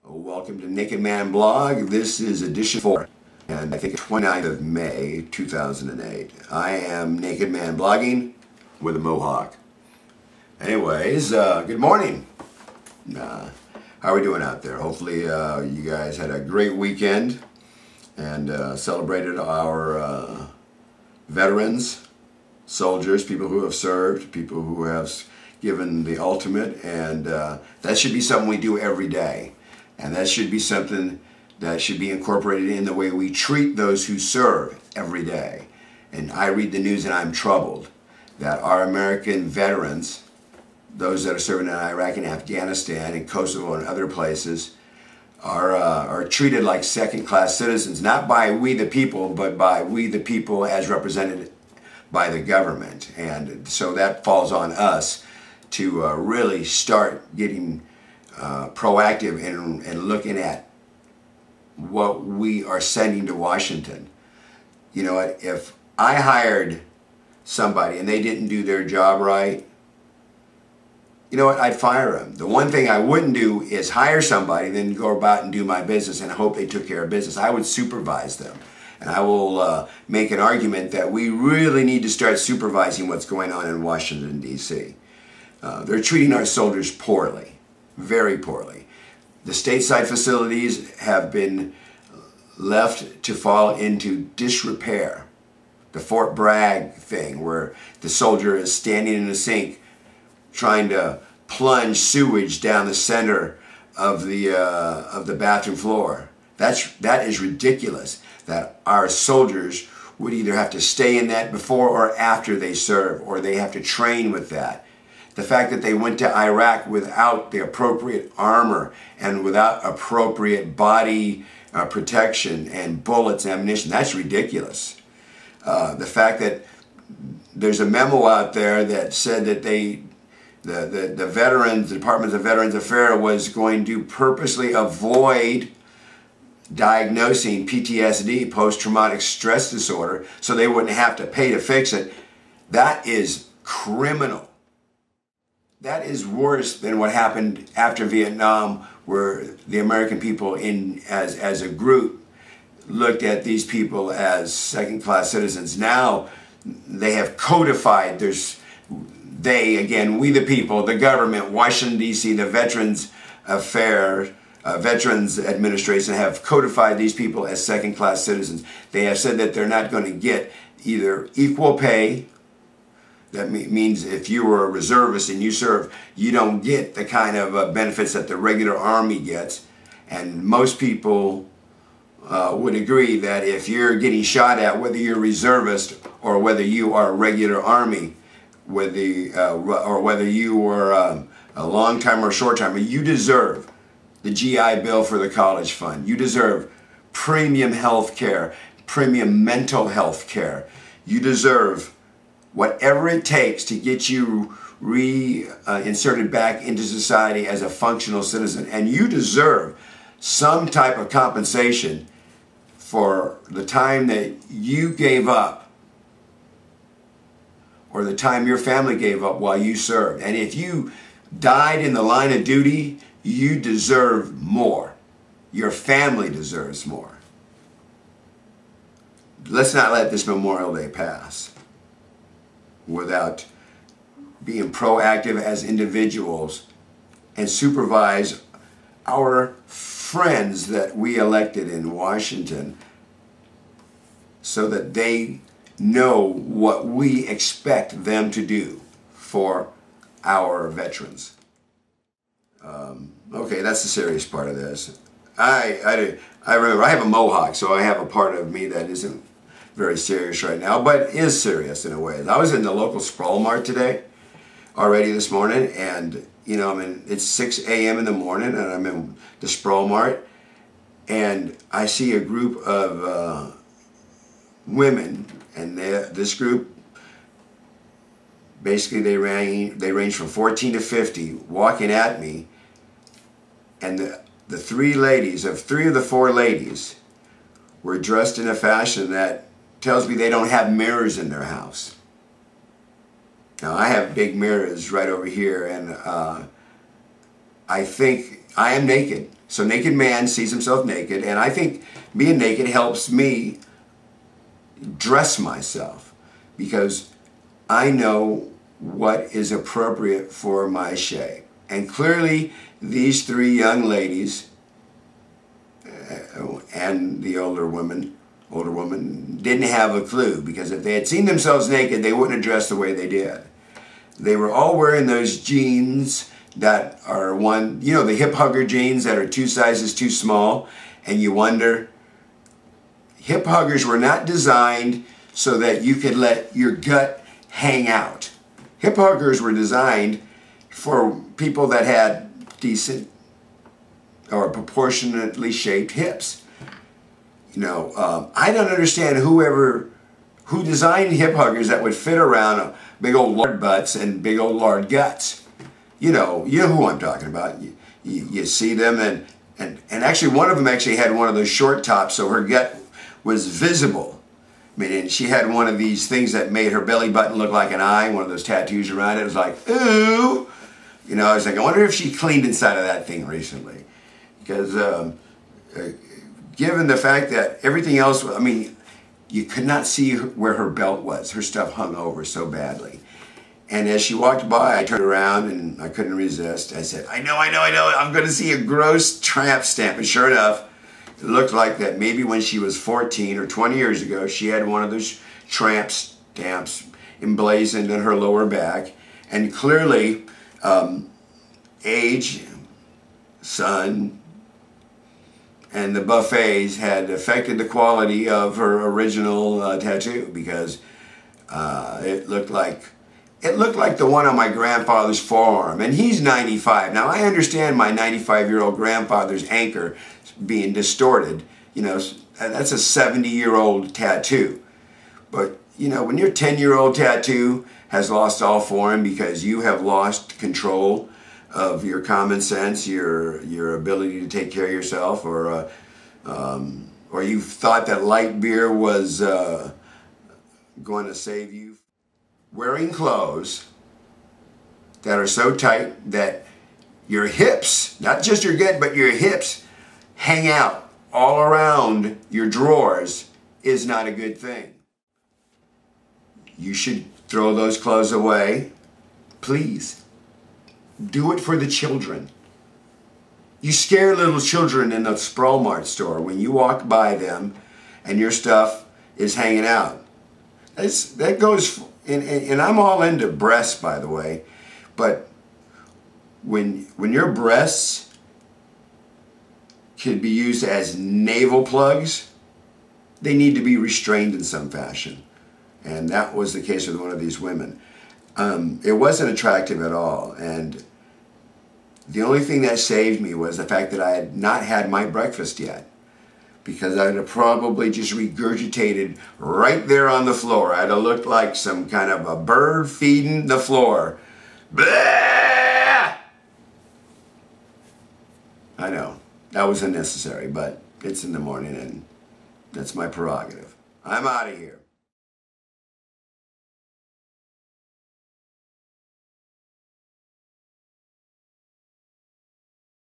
Welcome to Naked Man Blog. This is edition 4, and I think 29th of May, 2008. I am Naked Man Blogging with a mohawk. Anyways, good morning. How are we doing out there? Hopefully you guys had a great weekend and celebrated our veterans, soldiers, people who have served, people who have given the ultimate, and that should be something we do every day. And that should be something that should be incorporated in the way we treat those who serve every day. And I read the news and I'm troubled that our American veterans, those that are serving in Iraq and Afghanistan and Kosovo and other places, are treated like second-class citizens, not by we the people, but by we the people as represented by the government. And so that falls on us to really start getting proactive and looking at what we are sending to Washington. You know what, if I hired somebody and they didn't do their job right, you know what, I'd fire them. The one thing I wouldn't do is hire somebody, then go about and do my business and hope they took care of business. I would supervise them. And I will make an argument that we really need to start supervising what's going on in Washington, D.C. They're treating our soldiers poorly. Very poorly. The stateside facilities have been left to fall into disrepair. The Fort Bragg thing, where the soldier is standing in the sink trying to plunge sewage down the center of the bathroom floor. That is ridiculous. That our soldiers would either have to stay in that before or after they serve, or they have to train with that. The fact that they went to Iraq without the appropriate armor and without appropriate body protection and bullets and ammunition, that's ridiculous. The fact that there's a memo out there that said that the Department of Veterans Affairs was going to purposely avoid diagnosing PTSD, post-traumatic stress disorder, so they wouldn't have to pay to fix it. That is criminal. That is worse than what happened after Vietnam, where the American people as a group looked at these people as second-class citizens. Now they have codified, we the people, the government, Washington, D.C., the Veterans Affairs, Veterans Administration have codified these people as second-class citizens. They have said that they're not going to get either equal pay. That means if you were a reservist and you serve, you don't get the kind of benefits that the regular Army gets. And most people would agree that if you're getting shot at, whether you're a reservist or whether you are a regular Army, or whether you were a long time or short timer, you deserve the GI Bill for the college fund. You deserve premium health care, premium mental health care. You deserve whatever it takes to get you reinserted back into society as a functional citizen. And you deserve some type of compensation for the time that you gave up or the time your family gave up while you served. And if you died in the line of duty, you deserve more. Your family deserves more. Let's not let this Memorial Day pass without being proactive as individuals and supervise our friends that we elected in Washington so that they know what we expect them to do for our veterans. Okay, that's the serious part of this. I remember I have a mohawk, so I have a part of me that isn't very serious right now, but is serious in a way. I was in the local Sprawl Mart today, already this morning, and you know, it's 6 a.m. in the morning, and I'm in the Sprawl Mart, and I see a group of women, and this group, basically they range from 14 to 50, walking at me, and the three of the four ladies were dressed in a fashion that tells me they don't have mirrors in their house. Now I have big mirrors right over here, and I think I am naked. So naked man sees himself naked, and I think being naked helps me dress myself because I know what is appropriate for my shape. And clearly these three young ladies and the older woman didn't have a clue, because if they had seen themselves naked, they wouldn't have dressed the way they did. They were all wearing those jeans that are the hip hugger jeans that are 2 sizes too small, and you wonder, hip huggers were not designed so that you could let your gut hang out. Hip huggers were designed for people that had decent or proportionately shaped hips. I don't understand who designed hip huggers that would fit around big old lard butts and big old lard guts. You know who I'm talking about. You see them, and actually one of them actually had one of those short tops, so her gut was visible. I mean, and she had one of these things that made her belly button look like an eye, one of those tattoos around it. It was like, ooh. I was like, I wonder if she cleaned inside of that thing recently. Because given the fact that everything else, I mean, you could not see where her belt was. Her stuff hung over so badly. And as she walked by, I turned around and I couldn't resist. I said, I know, I'm going to see a gross tramp stamp. And sure enough, it looked like that maybe when she was 14 or 20 years ago, she had one of those tramp stamps emblazoned in her lower back. And clearly, age, sun, and the buffets had affected the quality of her original tattoo, because it looked like the one on my grandfather's forearm, and he's 95. Now I understand my 95-year-old grandfather's anchor being distorted. That's a 70-year-old tattoo. But when your 10-year-old tattoo has lost all form because you have lost control of your common sense, your ability to take care of yourself, or you thought that light beer was going to save you. Wearing clothes that are so tight that your hips, not just your gut, but your hips hang out all around your drawers is not a good thing. You should throw those clothes away. Please. Do it for the children. You scare little children in the Sprawl Mart store when you walk by them and your stuff is hanging out. That goes, and I'm all into breasts, by the way, but when your breasts could be used as navel plugs, they need to be restrained in some fashion. And that was the case with one of these women. It wasn't attractive at all, and the only thing that saved me was the fact that I had not had my breakfast yet, because I'd have probably just regurgitated right there on the floor. I'd have looked like some kind of a bird feeding the floor. Blah! I know, that was unnecessary, but it's in the morning and that's my prerogative. I'm out of here.